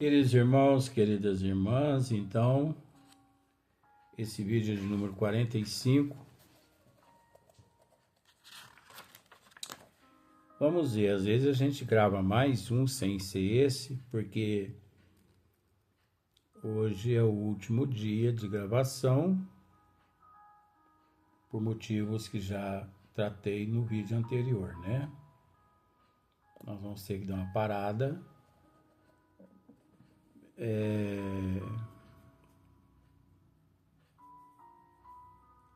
Queridos irmãos, queridas irmãs, então, esse vídeo é de número 45. Vamos ver, às vezes a gente grava mais um sem ser esse, porque hoje é o último dia de gravação, por motivos que já tratei no vídeo anterior, né? Nós vamos ter que dar uma parada.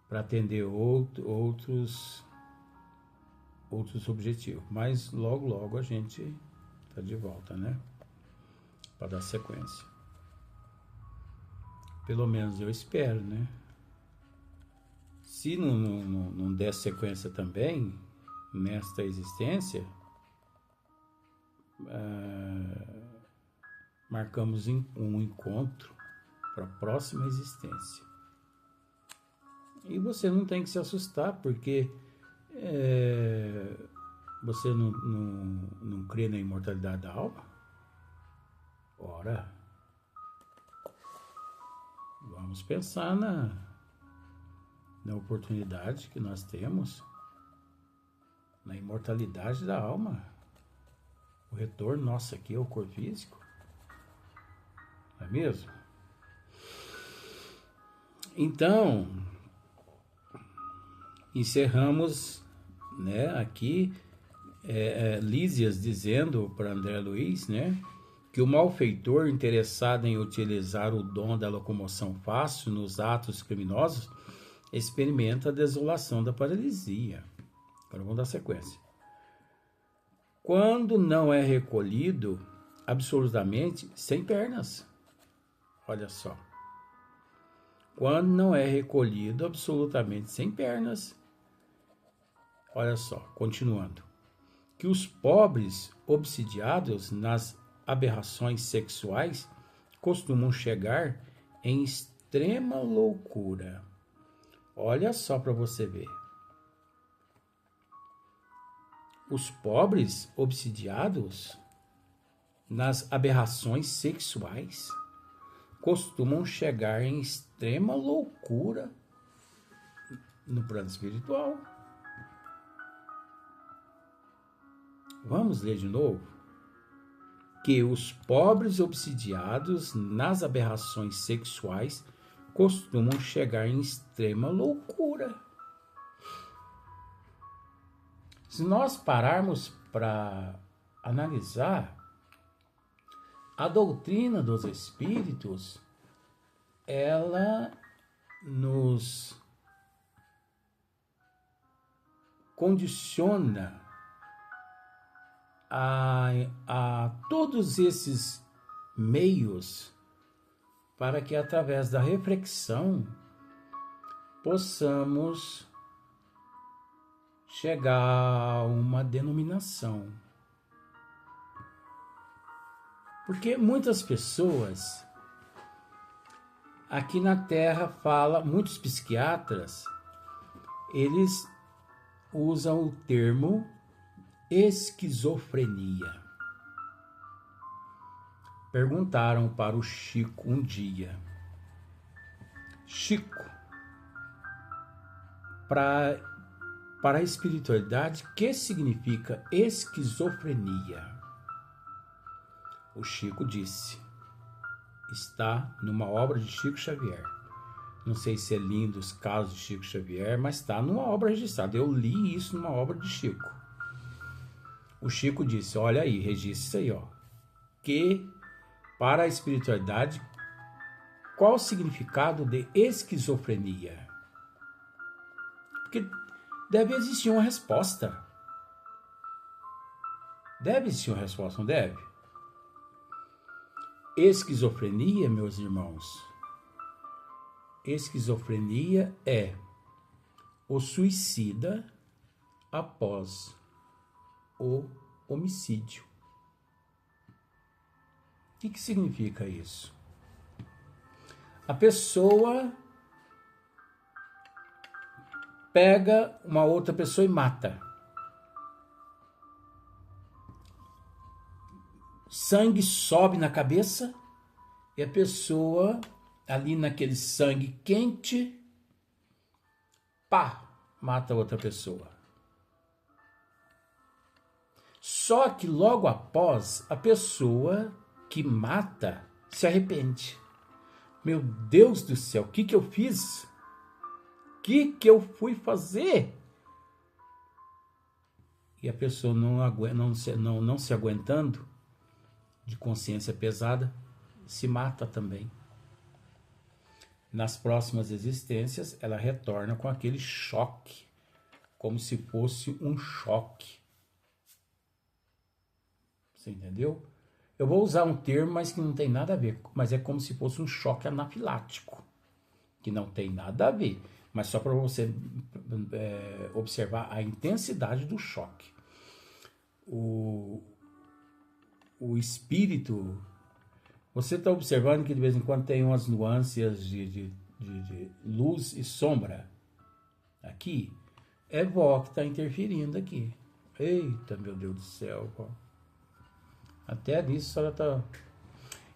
Para atender outros objetivos. Mas logo a gente tá de volta, né? Para dar sequência. Pelo menos eu espero, né? Se não der sequência também nesta existência, marcamos um encontro para a próxima existência. E você não tem que se assustar, porque você não crê na imortalidade da alma? Ora, vamos pensar na oportunidade que nós temos, na imortalidade da alma. O retorno nosso aqui ao corpo físico. Não é mesmo? Então, encerramos, né, aqui Lísias dizendo para André Luiz, né, que o malfeitor interessado em utilizar o dom da locomoção fácil nos atos criminosos experimenta a desolação da paralisia. Agora vamos dar sequência. Quando não é recolhido absolutamente sem pernas. Olha só. Quando não é recolhido absolutamente sem pernas. Olha só, continuando. Que os pobres obsidiados nas aberrações sexuais costumam chegar em extrema loucura. Olha só para você ver. Os pobres obsidiados nas aberrações sexuais costumam chegar em extrema loucura no plano espiritual. Vamos ler de novo? Que os pobres obsidiados nas aberrações sexuais costumam chegar em extrema loucura. Se nós pararmos para analisar a doutrina dos espíritos, ela nos condiciona a todos esses meios para que através da reflexão possamos chegar a uma denominação. Porque muitas pessoas aqui na Terra muitos psiquiatras, eles usam o termo esquizofrenia. Perguntaram para o Chico um dia: Chico, para a espiritualidade, o que significa esquizofrenia? O Chico disse: está numa obra de Chico Xavier. Não sei se é lindo os casos de Chico Xavier, mas está numa obra registrada. Eu li isso numa obra de Chico. O Chico disse: olha aí, registre isso aí, ó. Que para a espiritualidade, qual o significado de esquizofrenia? Porque deve existir uma resposta. Deve existir uma resposta, não deve? Esquizofrenia, meus irmãos, esquizofrenia é o suicida após o homicídio. O que significa isso? A pessoa pega uma outra pessoa e mata. sangue sobe na cabeça e a pessoa, ali naquele sangue quente, pá, mata outra pessoa. Só que logo após, a pessoa que mata se arrepende. Meu Deus do céu, o que eu fiz? O que eu fui fazer? E a pessoa não se aguentando, de consciência pesada, se mata também. Nas próximas existências, ela retorna com aquele choque, como se fosse um choque. Você entendeu? Eu vou usar um termo, mas que não tem nada a ver, mas é como se fosse um choque anafilático, que não tem nada a ver, mas só para você observar a intensidade do choque. O espírito, você está observando que de vez em quando tem umas nuances de luz e sombra aqui? É vó que está interferindo aqui. Eita, meu Deus do céu, vó. Até nisso ela está...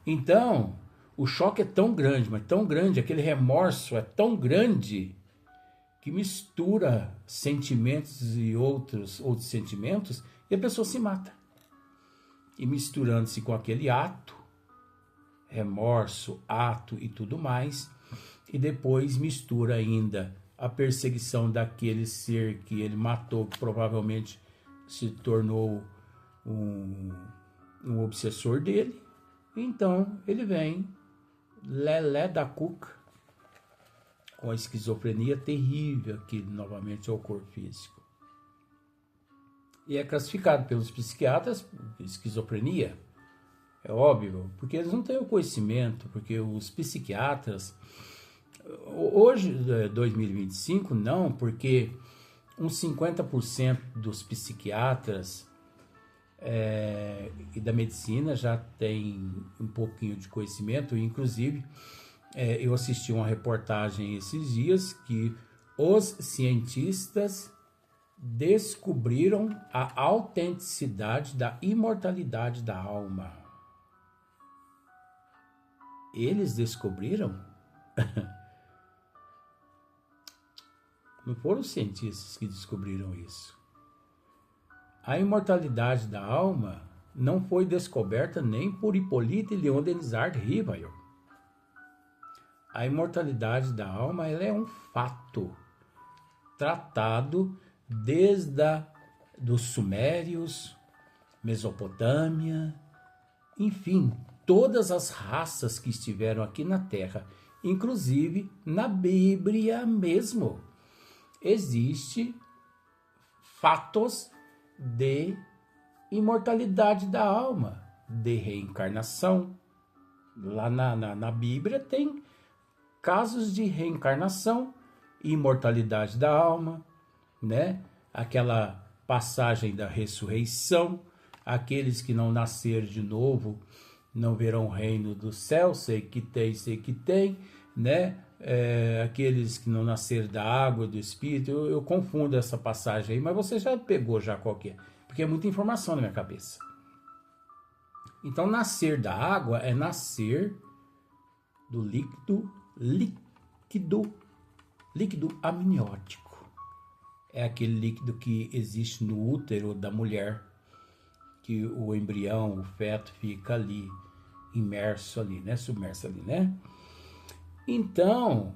Então, o choque é tão grande, mas tão grande, aquele remorso é tão grande que mistura sentimentos e outros sentimentos e a pessoa se mata. E misturando-se com aquele ato, remorso, ato e tudo mais, e depois mistura ainda a perseguição daquele ser que ele matou, que provavelmente se tornou um obsessor dele. Então ele vem lelé da cuca, com a esquizofrenia terrível que novamente é o corpo físico. E é classificado pelos psiquiatras esquizofrenia, é óbvio, porque eles não têm o conhecimento, porque os psiquiatras, hoje, 2025, não, porque uns 50% dos psiquiatras e da medicina já tem um pouquinho de conhecimento, inclusive eu assisti uma reportagem esses dias que os cientistas descobriram a autenticidade da imortalidade da alma. Eles descobriram? Não foram os cientistas que descobriram isso. A imortalidade da alma não foi descoberta nem por Hippolyte Léon Denisard Rivail. A imortalidade da alma, ela é um fato tratado desde dos sumérios, Mesopotâmia, enfim, todas as raças que estiveram aqui na Terra, inclusive na Bíblia mesmo, existe fatos de imortalidade da alma, de reencarnação. Lá na Bíblia tem casos de reencarnação e imortalidade da alma, né? Aquela passagem da ressurreição, aqueles que não nasceram de novo não verão o reino do céu, sei que tem, né? Aqueles que não nasceram da água, do Espírito, eu confundo essa passagem aí, mas você já pegou já qual que é, porque é muita informação na minha cabeça. Então, nascer da água é nascer do líquido amniótico. É aquele líquido que existe no útero da mulher, que o embrião, o feto fica ali, imerso ali, né? Submerso ali, né? Então,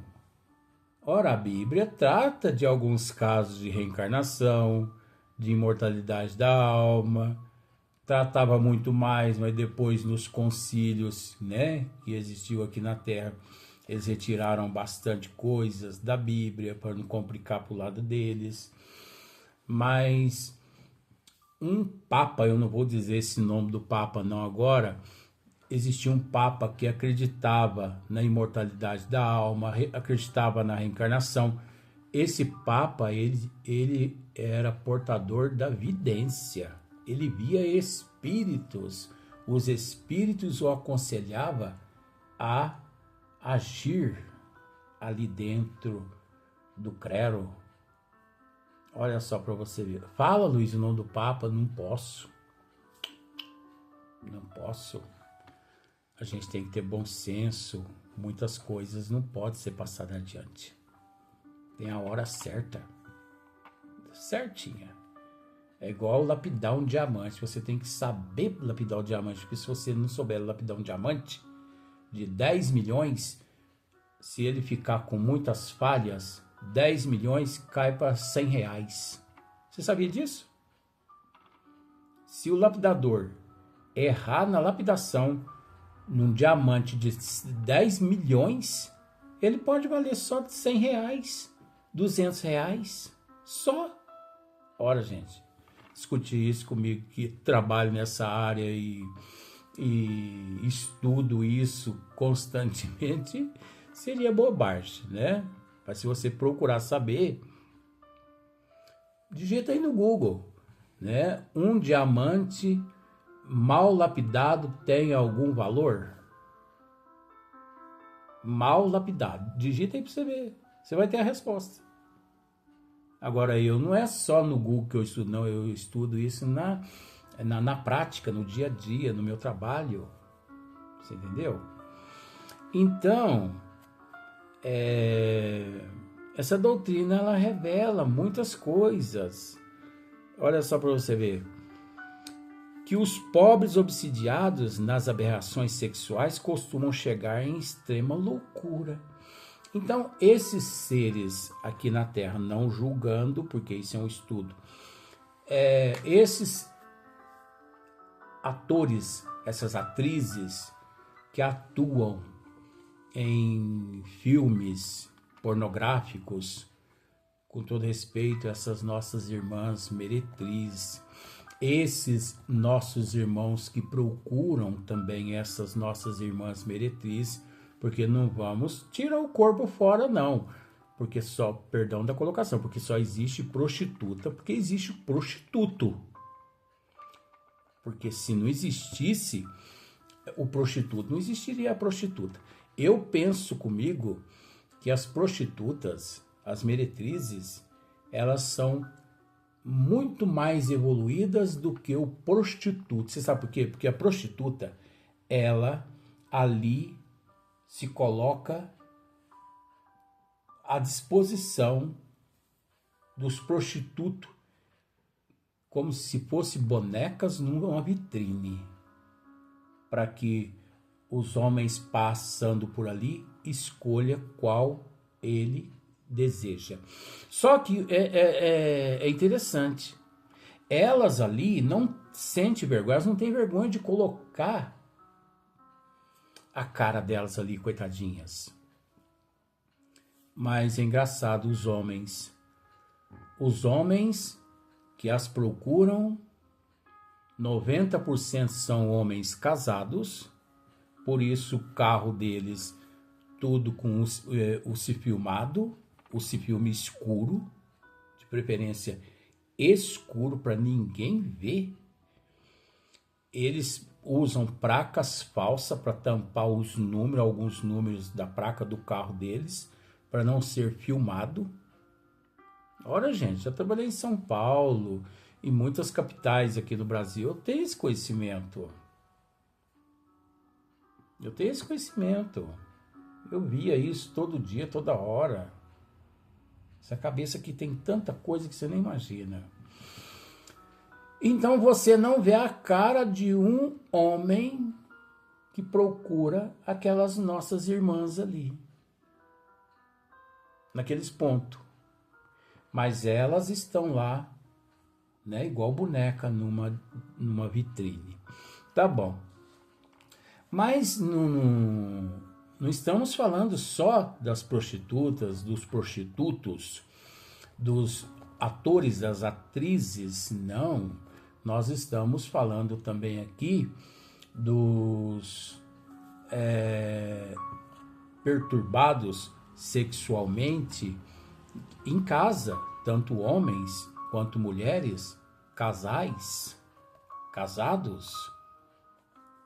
ora, a Bíblia trata de alguns casos de reencarnação, de imortalidade da alma, tratava muito mais, mas depois nos concílios, né, que existiu aqui na Terra, eles retiraram bastante coisas da Bíblia para não complicar para o lado deles. Mas um papa, eu não vou dizer esse nome do papa não agora, existia um papa que acreditava na imortalidade da alma, acreditava na reencarnação. Esse papa, ele era portador da vidência. Ele via espíritos. Os espíritos o aconselhavam a agir ali dentro do clero. Olha só para você ver. Fala, Luiz, o nome do Papa. Não posso. Não posso. A gente tem que ter bom senso. Muitas coisas não podem ser passadas adiante. Tem a hora certa. Certinha. É igual lapidar um diamante. Você tem que saber lapidar o diamante. Porque se você não souber lapidar um diamante de 10 milhões, se ele ficar com muitas falhas, 10 milhões cai para 100 reais. Você sabia disso? Se o lapidador errar na lapidação num diamante de 10 milhões, ele pode valer só de 100 reais, 200 reais, só. Ora, gente, discutir isso comigo que trabalho nessa área e estudo isso constantemente seria bobagem, né? Mas se você procurar saber, digita aí no Google, né? Um diamante mal lapidado tem algum valor? Mal lapidado. Digita aí para você ver. Você vai ter a resposta. Agora, eu não é só no Google que eu estudo, não. Eu estudo isso na prática, no dia a dia, no meu trabalho. Você entendeu? Então, essa doutrina, ela revela muitas coisas. Olha só para você ver. Que os pobres obsidiados nas aberrações sexuais costumam chegar em extrema loucura. Então, esses seres aqui na Terra, não julgando, porque isso é um estudo, esses atores, essas atrizes que atuam em filmes pornográficos, com todo respeito a essas nossas irmãs meretrizes, esses nossos irmãos que procuram também essas nossas irmãs meretrizes, porque não vamos tirar o corpo fora, não. Porque só, perdão da colocação, porque só existe prostituta, porque existe prostituto. Porque se não existisse o prostituto, não existiria a prostituta. Eu penso comigo que as prostitutas, as meretrizes, elas são muito mais evoluídas do que o prostituto. Você sabe por quê? Porque a prostituta, ela ali se coloca à disposição dos prostitutos como se fossem bonecas numa vitrine, para que os homens passando por ali escolha qual ele deseja. Só que é interessante. Elas ali não sentem vergonha, elas não têm vergonha de colocar a cara delas ali, coitadinhas. Mas é engraçado, os homens que as procuram, 90% são homens casados, por isso o carro deles tudo com o se filmado, o se filme escuro, de preferência escuro para ninguém ver. Eles usam placas falsas para tampar os números, alguns números da placa do carro deles, para não ser filmado. Ora, gente, já trabalhei em São Paulo e muitas capitais aqui no Brasil. Eu tenho esse conhecimento. Eu via isso todo dia, toda hora. Essa cabeça aqui tem tanta coisa que você nem imagina. Então você não vê a cara de um homem que procura aquelas nossas irmãs ali, naqueles pontos. Mas elas estão lá, né, igual boneca numa vitrine. Tá bom. Mas não estamos falando só das prostitutas, dos prostitutos, dos atores, das atrizes, não. Nós estamos falando também aqui dos perturbados sexualmente em casa, tanto homens quanto mulheres, casais, casados,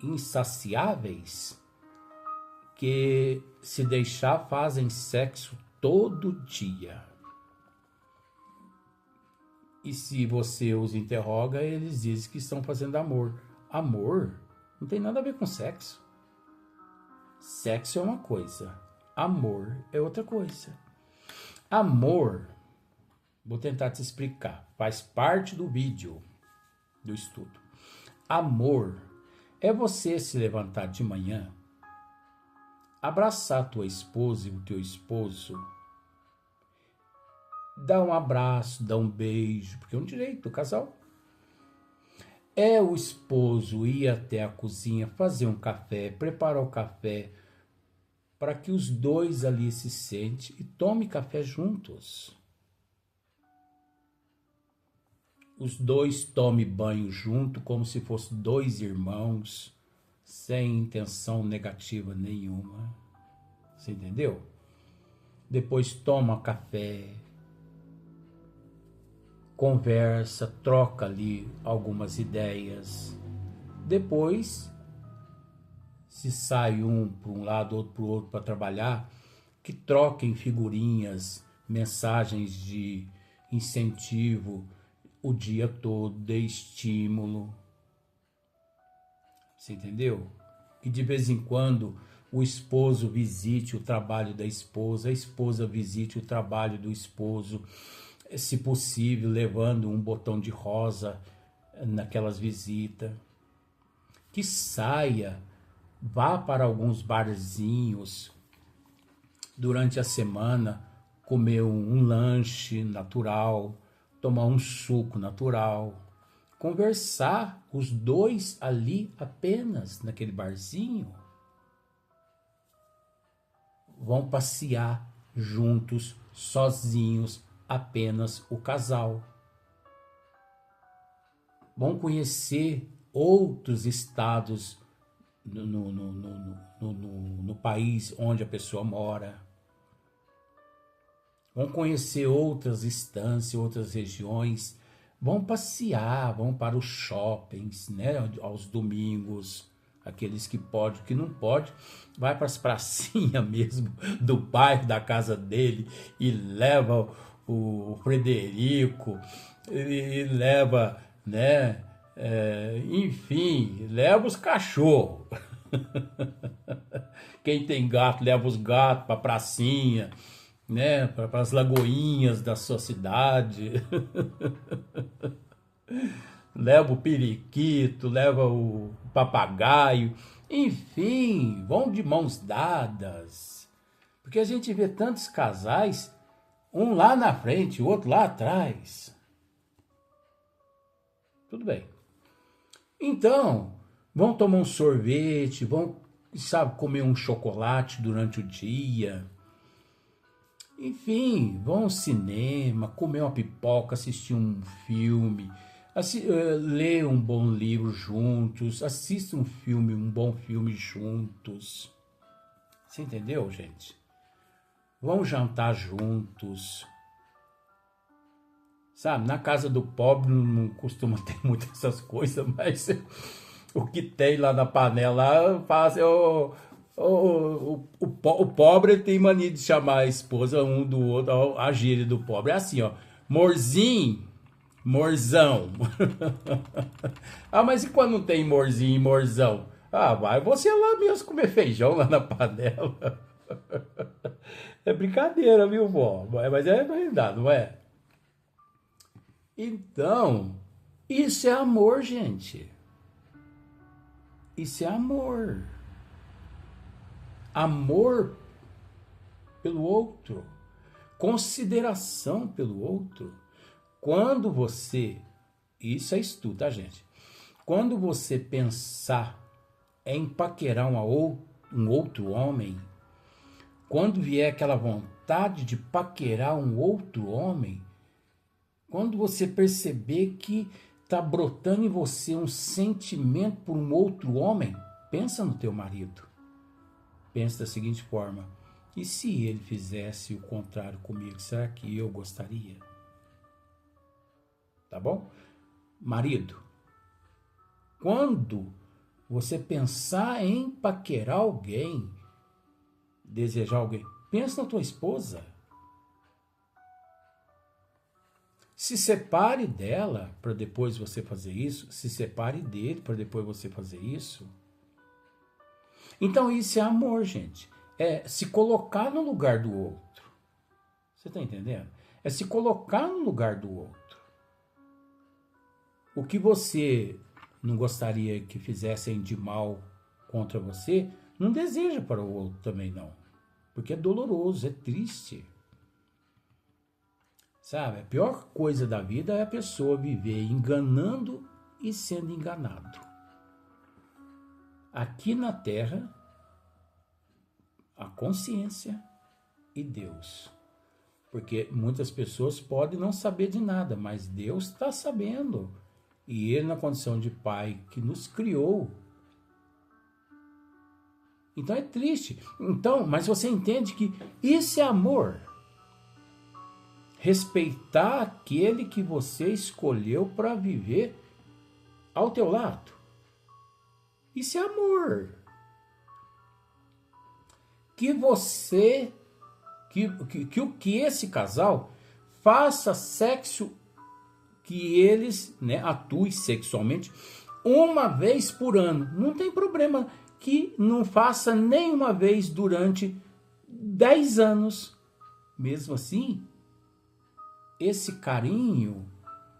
insaciáveis, que se deixar fazem sexo todo dia. E se você os interroga, eles dizem que estão fazendo amor. Amor? Não tem nada a ver com sexo. Sexo é uma coisa, amor é outra coisa. Amor, vou tentar te explicar, faz parte do vídeo, do estudo. Amor é você se levantar de manhã, abraçar tua esposa e o teu esposo, dar um abraço, dar um beijo, porque é um direito do casal. É o esposo ir até a cozinha, fazer um café, preparar o café, para que os dois ali se sentem e tomem café juntos. Os dois tomem banho junto, como se fossem dois irmãos, sem intenção negativa nenhuma. Você entendeu? Depois toma café, conversa, troca ali algumas ideias. Depois, se sai um para um lado, outro para o outro para trabalhar, que troquem figurinhas, mensagens de incentivo o dia todo, de estímulo. Você entendeu? Que de vez em quando o esposo visite o trabalho da esposa, a esposa visite o trabalho do esposo, se possível, levando um botão de rosa naquelas visitas. Que saia, vá para alguns barzinhos durante a semana, comer um lanche natural, tomar um suco natural, conversar os dois ali apenas naquele barzinho. Vão passear juntos, sozinhos, apenas o casal. Vão conhecer outros estados no país onde a pessoa mora. Vão conhecer outras instâncias, outras regiões. Vão passear, vão para os shoppings, né, aos domingos. Aqueles que pode, que não pode, vai para as pracinhas mesmo do bairro, da casa dele, e leva o Frederico, e leva, né, enfim, leva os cachorros. Quem tem gato, leva os gatos para a pracinha, né, para as lagoinhas da sua cidade. Leva o periquito, leva o papagaio, enfim, vão de mãos dadas. Porque a gente vê tantos casais, um lá na frente, o outro lá atrás. Tudo bem. Então, vão tomar um sorvete, vão, sabe, comer um chocolate durante o dia. Enfim, vão ao cinema, comer uma pipoca, assistir um filme, ler um bom livro juntos, assista um filme, um bom filme juntos. Você entendeu, gente? Vão jantar juntos. Sabe, na casa do pobre não costuma ter muitas essas coisas, mas o que tem lá na panela faz. O pobre tem mania de chamar a esposa um do outro, a gíria do pobre. É assim, ó, morzinho, morzão. Ah, mas e quando não tem morzinho e morzão? Ah, vai você lá mesmo comer feijão lá na panela. É brincadeira, viu, vó? Mas é verdade, não é? Então, isso é amor, gente. Isso é amor. Amor pelo outro. Consideração pelo outro. Quando você... Isso é estudo, tá, gente? Quando você pensar em paquerar um outro homem, quando vier aquela vontade de paquerar um outro homem, quando você perceber que está brotando em você um sentimento por um outro homem, pensa no teu marido. Pensa da seguinte forma: e se ele fizesse o contrário comigo, será que eu gostaria? Tá bom? Marido, quando você pensar em paquerar alguém, desejar alguém, pensa na tua esposa. Se separe dela para depois você fazer isso. Se separe dele para depois você fazer isso. Então isso é amor, gente. É se colocar no lugar do outro. Você está entendendo? É se colocar no lugar do outro. O que você não gostaria que fizessem de mal contra você, não deseja para o outro também não. Porque é doloroso, é triste. Sabe? A pior coisa da vida é a pessoa viver enganando e sendo enganado. Aqui na Terra, a consciência e Deus. Porque muitas pessoas podem não saber de nada, mas Deus está sabendo. E Ele, na condição de Pai que nos criou. Então é triste. Então, mas você entende que isso é amor. Respeitar aquele que você escolheu para viver ao teu lado. Isso é amor. Que você, que esse casal faça sexo, que eles, né, atuem sexualmente uma vez por ano. Não tem problema que não faça nenhuma vez durante 10 anos. Mesmo assim, esse carinho,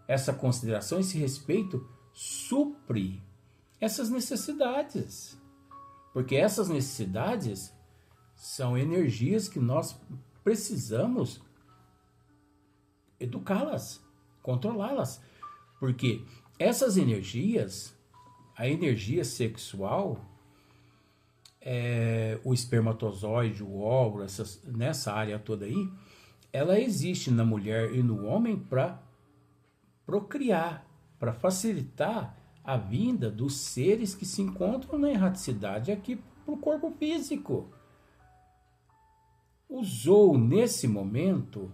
essa consideração, esse respeito supre essas necessidades. Porque essas necessidades são energias que nós precisamos educá-las, controlá-las. Porque essas energias, a energia sexual, o espermatozoide, o óvulo, nessa área toda aí, ela existe na mulher e no homem para procriar, para facilitar a vinda dos seres que se encontram na erraticidade aqui para o corpo físico. Atuou nesse momento,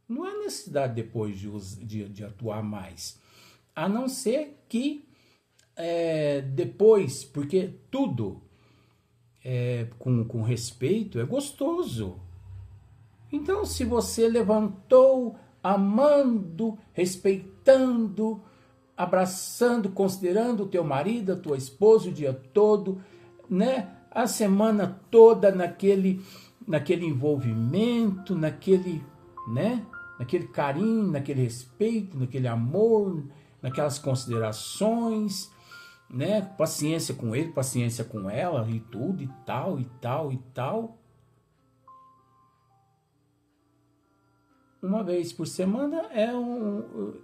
não há necessidade depois de atuar mais. A não ser que depois, porque tudo com respeito é gostoso. Então, se você levantou amando, respeitando, abraçando, considerando o teu marido, a tua esposa o dia todo, né? A semana toda naquele envolvimento, naquele carinho, naquele respeito, naquele amor, naquelas considerações, né? Paciência com ele, paciência com ela e tudo e tal, e tal, e tal. Uma vez por semana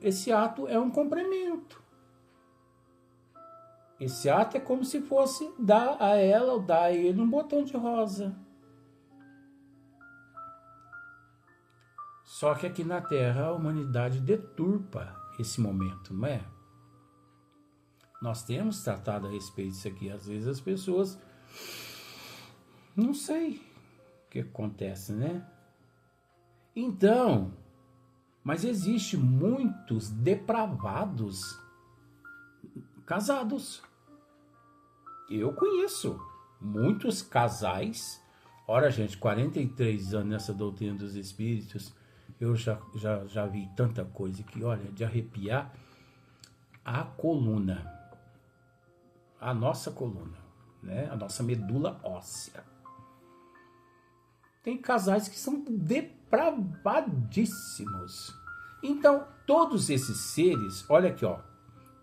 esse ato é um complemento. Esse ato é como se fosse dar a ela ou dar a ele um botão de rosa. Só que aqui na Terra a humanidade deturpa esse momento, não é? Nós temos tratado a respeito disso aqui. Às vezes as pessoas não sei o que acontece, né? Então, mas existe muitos depravados casados. Eu conheço muitos casais. Ora, gente, 43 anos nessa doutrina dos espíritos, eu já vi tanta coisa que, olha, de arrepiar a coluna. A nossa coluna, né? A nossa medula óssea. Tem casais que são depravadíssimos. Então, todos esses seres, olha aqui, ó,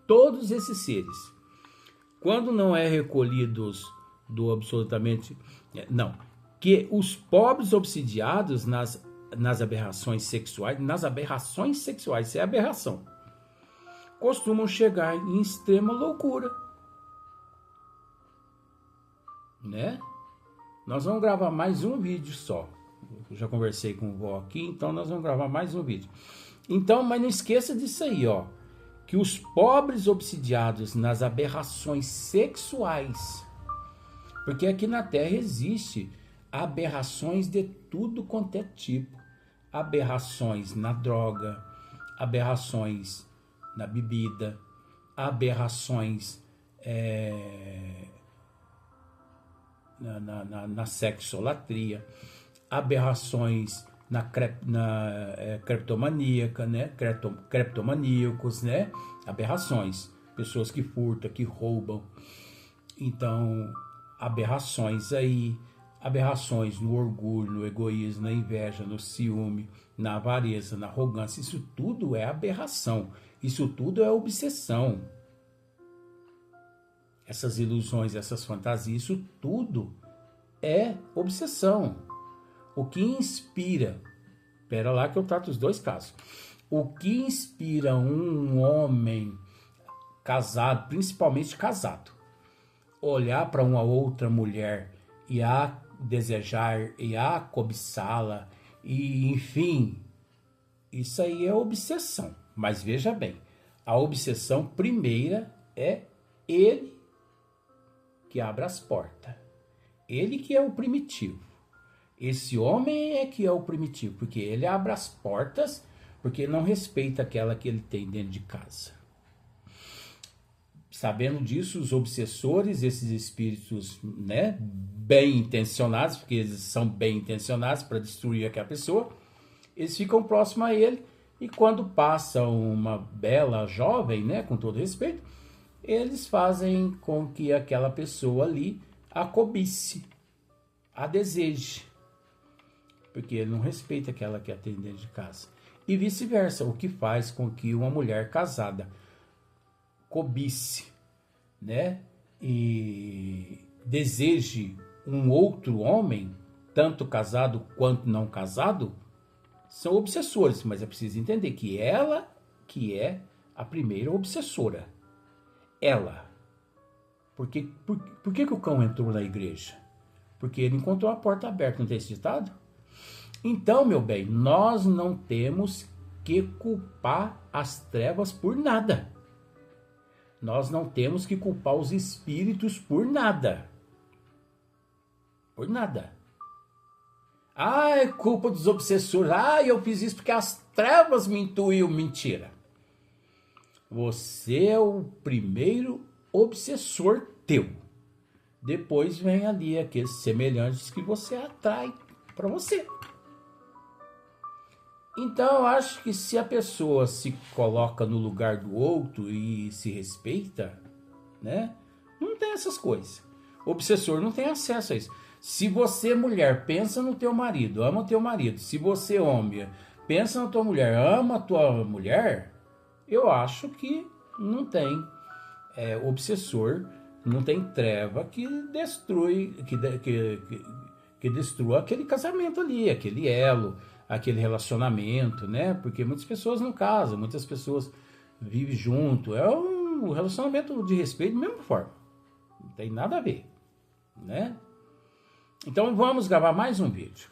todos esses seres, quando não é recolhidos do absolutamente, não, que os pobres obsidiados nas aberrações sexuais, isso é aberração, costumam chegar em extrema loucura, né? Nós vamos gravar mais um vídeo só. Eu já conversei com o vó aqui, então nós vamos gravar mais um vídeo. Então, mas não esqueça disso aí, ó. Que os pobres obsidiados nas aberrações sexuais, porque aqui na Terra existe aberrações de tudo quanto é tipo. Aberrações na droga, aberrações na bebida, aberrações na sexolatria, aberrações na creptomaníaca, né? Creptomaníacos, né? Aberrações, pessoas que furtam, que roubam, Então, aberrações aí, aberrações no orgulho, no egoísmo, na inveja, no ciúme, na avareza, na arrogância, isso tudo é aberração, isso tudo é obsessão. Essas ilusões, essas fantasias, isso tudo é obsessão. O que inspira, espera lá que eu trato os dois casos, o que inspira um homem casado, principalmente casado, olhar para uma outra mulher e a desejar e a cobiçá-la e enfim, isso aí é obsessão. Mas veja bem, a obsessão primeira é ele que abre as portas, ele que é o primitivo. Esse homem é que é o primitivo, porque ele abre as portas, porque ele não respeita aquela que ele tem dentro de casa. Sabendo disso, os obsessores, esses espíritos, né, bem intencionados, porque eles são bem intencionados para destruir aquela pessoa, eles ficam próximos a ele, e quando passa uma bela jovem, né, com todo respeito, eles fazem com que aquela pessoa ali a cobice, a deseje, porque ele não respeita aquela que tem dentro de casa. E vice-versa, o que faz com que uma mulher casada cobice, né, e deseje um outro homem, tanto casado quanto não casado, são obsessores, mas é preciso entender que ela que é a primeira obsessora. Ela. Por que o cão entrou na igreja? Porque ele encontrou a porta aberta, não tem esse ditado? Então, meu bem, nós não temos que culpar as trevas por nada. Nós não temos que culpar os espíritos por nada. Por nada. Ah, é culpa dos obsessores. Ah, eu fiz isso porque as trevas me intuiu. Mentira. Você é o primeiro obsessor teu. Depois vem ali aqueles semelhantes que você atrai para você. Então, eu acho que se a pessoa se coloca no lugar do outro e se respeita, né? Não tem essas coisas. O obsessor não tem acesso a isso. Se você, mulher, pensa no teu marido, ama o teu marido. Se você, homem, pensa na tua mulher, ama a tua mulher, eu acho que não tem obsessor, não tem treva que destrui, que destrua aquele casamento ali, aquele elo, aquele relacionamento, né? Porque muitas pessoas não casam, muitas pessoas vivem junto. É um relacionamento de respeito da mesma forma. Não tem nada a ver, né? Então vamos gravar mais um vídeo.